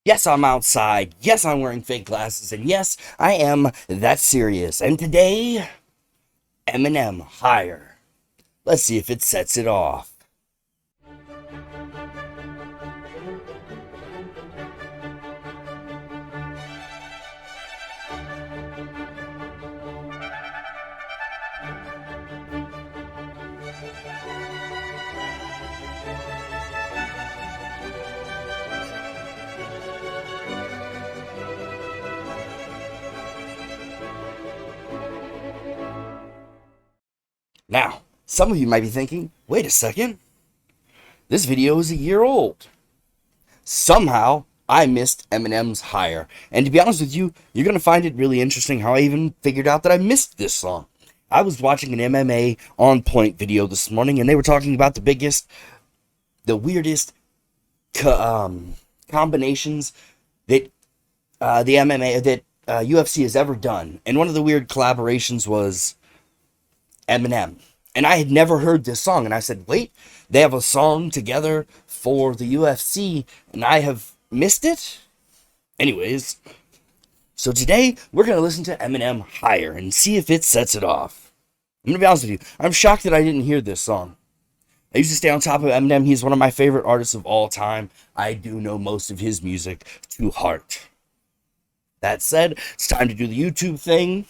Yes, I'm outside. Yes, I'm wearing fake glasses. And yes, I am that serious. And today, Eminem higher. Let's see if it sets it off. Now, some of you might be thinking, wait a second, this video is a year old. Somehow, I missed Eminem's higher. And to be honest with you, you're going to find it really interesting how I even figured out that I missed this song. I was watching an MMA on point video this morning, and they were talking about the weirdest combinations that the MMA, that UFC has ever done. And one of the weird collaborations was Eminem. And I had never heard this song. And I said, wait, they have a song together for the UFC, and I have missed it? Anyways, so today we're going to listen to Eminem higher and see if it sets it off. I'm going to be honest with you. I'm shocked that I didn't hear this song. I used to stay on top of Eminem. He's one of my favorite artists of all time. I do know most of his music to heart. That said, it's time to do the YouTube thing.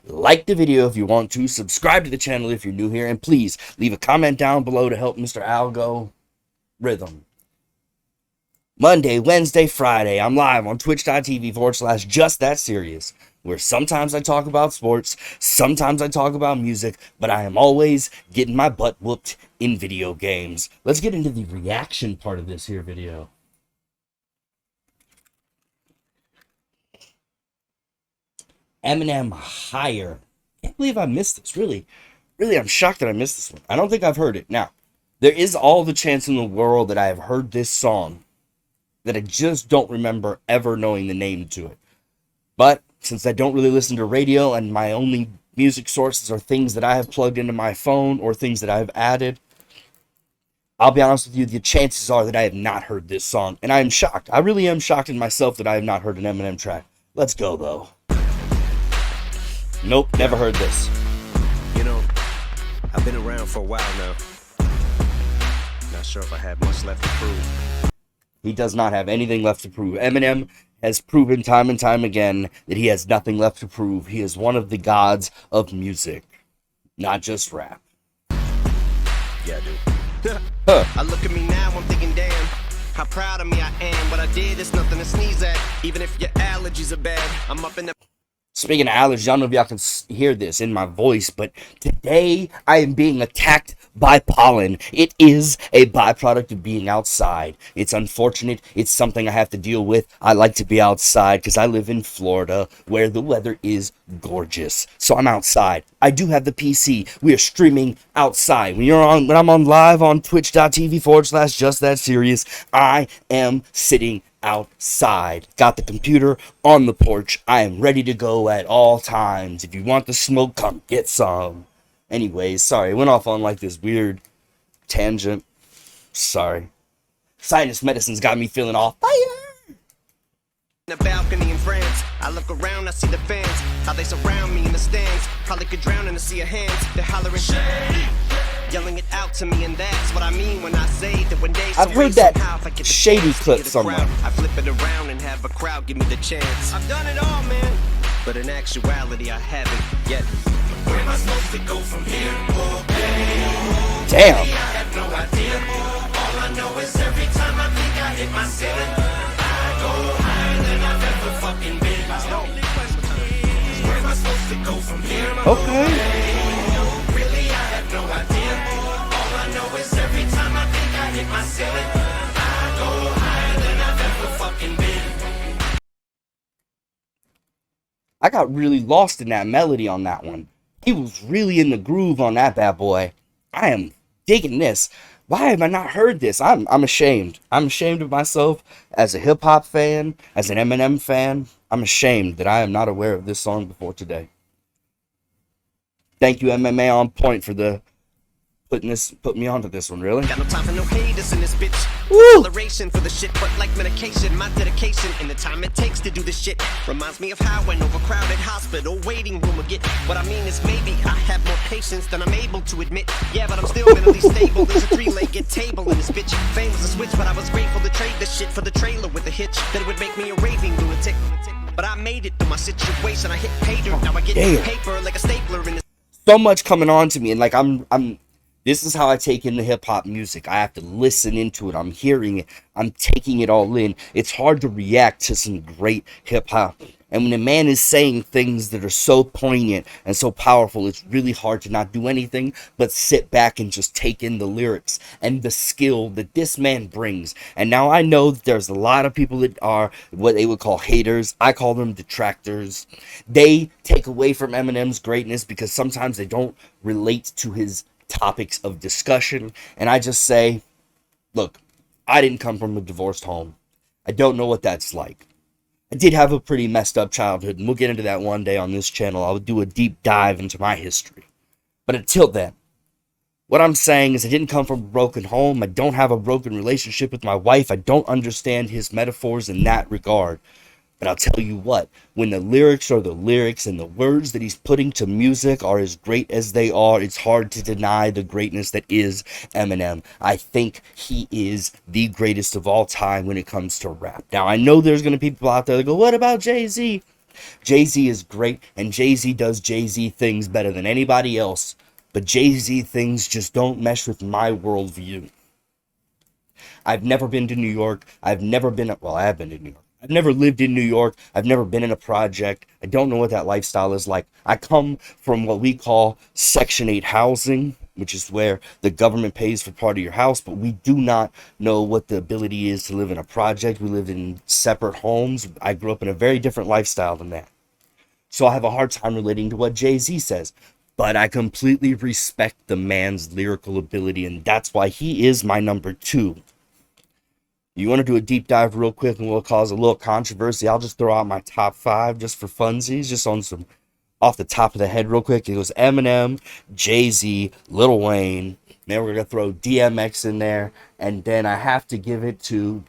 Like the video if you want to, subscribe to the channel if you're new here, and please leave a comment down below to help Mr. Algorithm. Monday, Wednesday, Friday, I'm live on twitch.tv/justthatserious, where sometimes I talk about sports, sometimes I talk about music, but I am always getting my butt whooped in video games. Let's get into the reaction part of this here video. Eminem higher. Can't believe I missed this. Really, I'm shocked that I missed this one. I don't think I've heard it. Now, there is all the chance in the world that I have heard this song, that I just don't remember ever knowing the name to it. But since I don't really listen to radio, and my only music sources are things that I have plugged into my phone or things that I have added, I'll be honest with you, the chances are that I have not heard this song. And I am shocked. I really am shocked in myself that I have not heard an Eminem track. Let's go, though. Nope, never heard this. You know, I've been around for a while now. Not sure if I have much left to prove. He does not have anything left to prove. Eminem has proven time and time again that he has nothing left to prove. He is one of the gods of music, not just rap. Yeah, I do. Huh. I look at me now, I'm thinking, damn, how proud of me I am. What I did is nothing to sneeze at. Even if your allergies are bad, I'm up in the... Speaking of allergies, I don't know if y'all can hear this in my voice, but today I am being attacked by pollen. It is a byproduct of being outside. It's unfortunate. It's something I have to deal with. I like to be outside because I live in Florida where the weather is gorgeous. So I'm outside. I do have the PC. We are streaming outside. When I'm on live on twitch.tv/justthatserious, I am sitting outside. Got the computer on the porch. I am ready to go at all times. If you want the smoke, come get some. Anyways, sorry, I went off on like this weird tangent. Sorry. Sinus medicine's got me feeling all fire. The balcony in France, I look around, I see the fans, how they surround me in the stands. Probably could drown in a sea of hands. They're hollering shady, yelling it out to me, and that's what I mean when I say that when they... I've heard that shady clip somewhere. I flip it around and have a crowd give me the chance. I've done it all, man, but in actuality I haven't yet. Where am I supposed to go from here? Damn. I have no idea. All I know is every time I think I hit my ceiling, I go higher than I've ever fucking been. Where am I supposed to go from here? Okay. Really, I have no idea. All I know is every time I think I hit my ceiling, I go higher than I've ever fucking been. I got really lost in that melody on that one. He was really in the groove on that bad boy. I am digging this. Why have I not heard this? I'm ashamed. I'm ashamed of myself as a hip-hop fan, as an Eminem fan. I'm ashamed that I am not aware of this song before today. Thank you, MMA On Point, for put me onto this one, really. Got no time for no haters in this bitch. Woo! Toleration for the shit, but like medication, my dedication and the time it takes to do this shit reminds me of how an overcrowded hospital waiting room will get. What I mean is maybe I have more patience than I'm able to admit. Yeah, but I'm still mentally stable. There's a three-legged table in this bitch. Fame was a switch, but I was grateful to trade the shit for the trailer with a hitch that would make me a raving lunatic. But I made it through my situation. I hit pay dirt. Now I get paper like a stapler in this. So much coming on to me, and like I'm this is how I take in the hip-hop music. I have to listen into it. I'm hearing it. I'm taking it all in. It's hard to react to some great hip-hop. And when a man is saying things that are so poignant and so powerful, it's really hard to not do anything but sit back and just take in the lyrics and the skill that this man brings. And now I know that there's a lot of people that are what they would call haters. I call them detractors. They take away from Eminem's greatness because sometimes they don't relate to his topics of discussion. And I just say, look, I didn't come from a divorced home. I don't know what that's like. I did have a pretty messed up childhood, and we'll get into that one day on this channel. I'll do a deep dive into my history. But until then, what I'm saying is I didn't come from a broken home. I don't have a broken relationship with my wife. I don't understand his metaphors in that regard. But I'll tell you what, when the lyrics are the lyrics and the words that he's putting to music are as great as they are, it's hard to deny the greatness that is Eminem. I think he is the greatest of all time when it comes to rap. Now, I know there's going to be people out there that go, what about Jay-Z? Jay-Z is great, and Jay-Z does Jay-Z things better than anybody else. But Jay-Z things just don't mesh with my worldview. I've never been to New York. Well, I have been to New York. I've never lived in New York. I've never been in a project. I don't know what that lifestyle is like. I come from what we call Section 8 housing, which is where the government pays for part of your house, but we do not know what the ability is to live in a project. We lived in separate homes. I grew up in a very different lifestyle than that. So I have a hard time relating to what Jay-Z says. But I completely respect the man's lyrical ability, and that's why he is my number 2. You want to do a deep dive real quick and we'll cause a little controversy? I'll just throw out my top 5 just for funsies, just on some off the top of the head real quick. It goes Eminem, Jay-Z, Lil Wayne. Then we're going to throw DMX in there. And then I have to give it to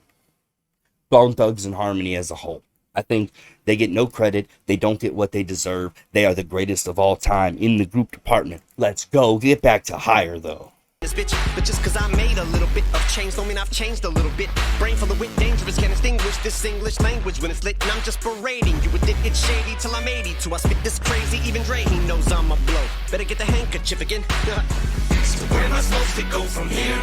Bone Thugs and Harmony as a whole. I think they get no credit. They don't get what they deserve. They are the greatest of all time in the group department. Let's go. Get back to higher, though. This bitch, but just cause I made a little bit of change don't mean I've changed a little bit. Brain full of wit, dangerous, can't distinguish this English language when it's lit. And I'm just berating you with it, it's shady till I'm 82. I spit this crazy, even Dre, he knows I'm a blow. Better get the handkerchief again. So where am I supposed to go from here?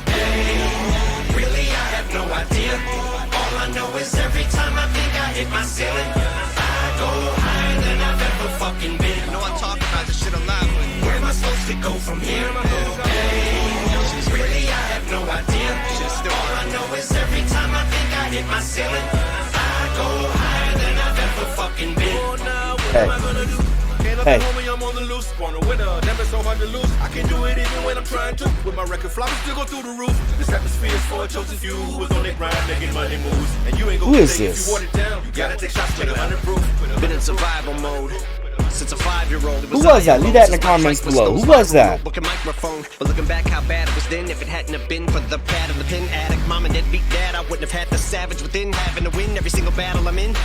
Okay. Really, I have no idea. All I know is every time I think I hit my ceiling, I go higher than I've ever fucking been. I know I talk about this shit a lot, but where am I supposed to go from here? Okay. Really, I have no idea. All I know is every time I think I hit my ceiling, I go higher than I've ever fucking been. Hey. Hey. I'm on the loose, wanna win never so hard to lose. I can do it even when I'm trying to. With my record flop, still go through the roof. This atmosphere is for a chosen few who was on their grind making money moves. And you ain't gonna Who is say if this? you want it down. You gotta take shots, make 100 proof. Been in survival mode since a 5-year-old. Who was that? Leave that in the comments below. Who was that? Book a microphone, but looking back how bad it was then. If it hadn't have been for the pad and the pin addict, mom and dad beat dad, I wouldn't have had the savage within, having to win every single battle I'm in.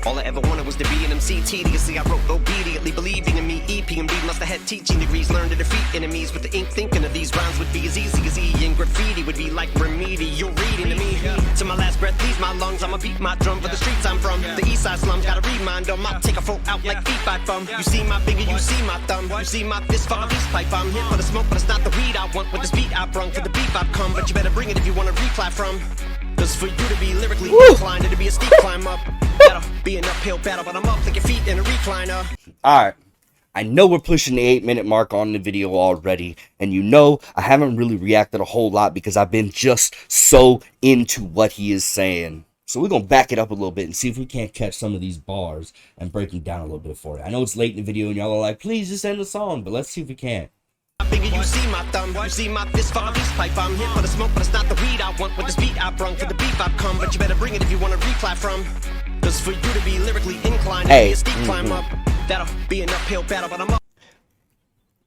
All I ever wanted was to be an MC. Tediously I wrote obediently, believing in me. EPMD must have had teaching degrees, learned to defeat enemies with the ink, thinking of these rhymes would be as easy as E. And graffiti would be like remedial reading to me. To my last breath leaves my lungs, I'ma beat my drum for the streets I'm from. The east side slums, gotta remind them, I'll take a folk out like feet by bum. You see my finger, you see my thumb. You see my fist for a peace pipe. I'm here for the smoke, but it's not the weed I want. With this beat I brung, for the beef I've come. But you better bring it if you wanna reply from. Cause for you to be lyrically inclined, it'll be a steep climb up. That'll be an uphill battle, but I'm up like your feet in a recliner. Alright. I know we're pushing the 8-minute mark on the video already, and you know I haven't really reacted a whole lot because I've been just so into what he is saying. So we're going to back it up a little bit and see if we can't catch some of these bars and break them down a little bit for you. I know it's late in the video and y'all are like, please just end the song, but let's see if we can. I figure you see my thumb, you see my fist for a peace pipe. I'm here for the smoke, but it's not the weed I want. With this beat I brung, for the beef I've come. But you better bring it if you want to reply from. Cause for you to be lyrically inclined, it'll be a steep climb up. That'll be an uphill battle, but I'm up.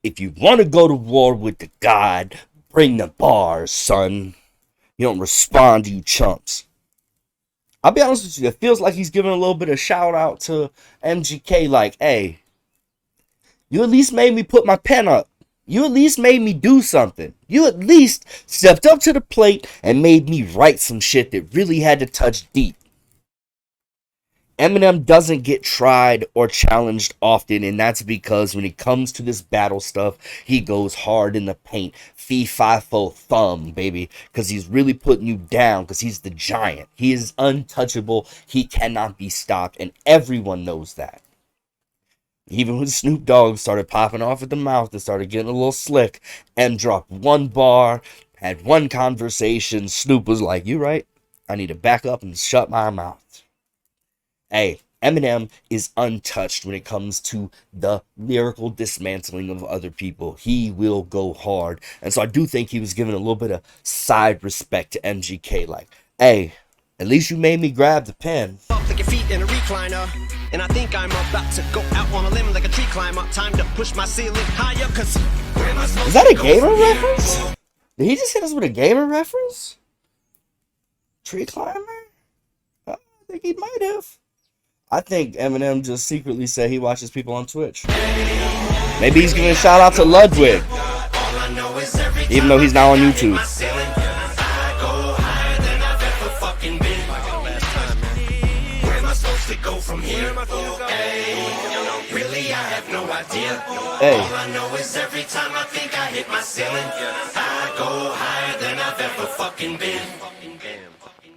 If you want to go to war with the God, bring the bars, son. You don't respond to you chumps. I'll be honest with you, it feels like he's giving a little bit of shout out to MGK, like, hey, you at least made me put my pen up. You at least made me do something. You at least stepped up to the plate and made me write some shit that really had to touch deep. Eminem doesn't get tried or challenged often, and that's because when it comes to this battle stuff, he goes hard in the paint. Fee, fi, fo, thumb, baby. Because he's really putting you down, because he's the giant. He is untouchable. He cannot be stopped, and everyone knows that. Even when Snoop Dogg started popping off at the mouth and started getting a little slick, M dropped one bar, had one conversation. Snoop was like, you right? I need to back up and shut my mouth. Hey, Eminem is untouched when it comes to the lyrical dismantling of other people. He will go hard. And so I do think he was giving a little bit of side respect to MGK. Like, hey, at least you made me grab the pen. Like your feet in a recliner. And I think I'm about to go out on a limb like a tree climber. Time to push my ceiling higher, cause is that a gamer reference? Did he just hit us with a gamer reference? Tree climber? I think he might have. I think Eminem just secretly said he watches people on Twitch. Maybe he's giving a shout out to Ludwig, even though he's now on YouTube. Hey. All I know is every time I think I hit my ceiling, I go higher than I've ever fucking been.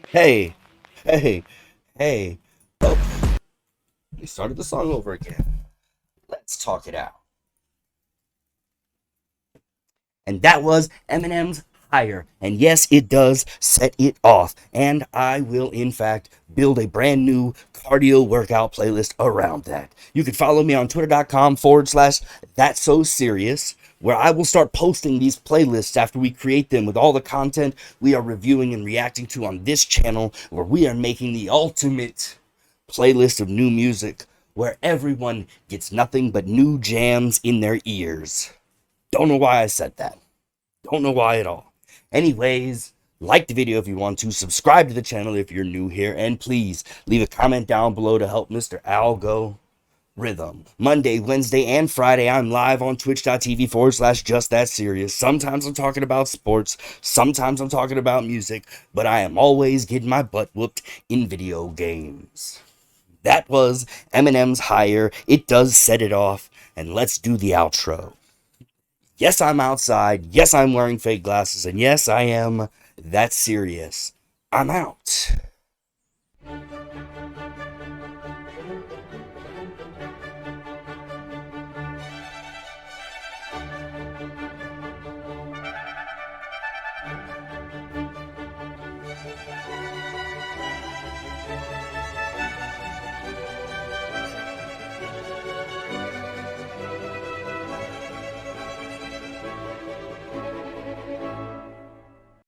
Hey. Oh. They started the song over again. Let's talk it out. And that was Eminem's Higher. And yes, it does set it off. And I will, in fact, build a brand new cardio workout playlist around that. You can follow me on twitter.com/that'ssoserious, where I will start posting these playlists after we create them with all the content we are reviewing and reacting to on this channel, where we are making the ultimate playlist of new music, where everyone gets nothing but new jams in their ears. Don't know why I said that. Don't know why at all. Anyways, like the video if you want to, subscribe to the channel if you're new here, and please leave a comment down below to help Mr. Algorithm. Monday, Wednesday, and Friday, I'm live on twitch.tv/justthatserious. Sometimes I'm talking about sports, sometimes I'm talking about music, but I am always getting my butt whooped in video games. That was Eminem's Higher. It does set it off, and let's do the outro. Yes, I'm outside. Yes, I'm wearing fake glasses. And yes, I am that serious. I'm out.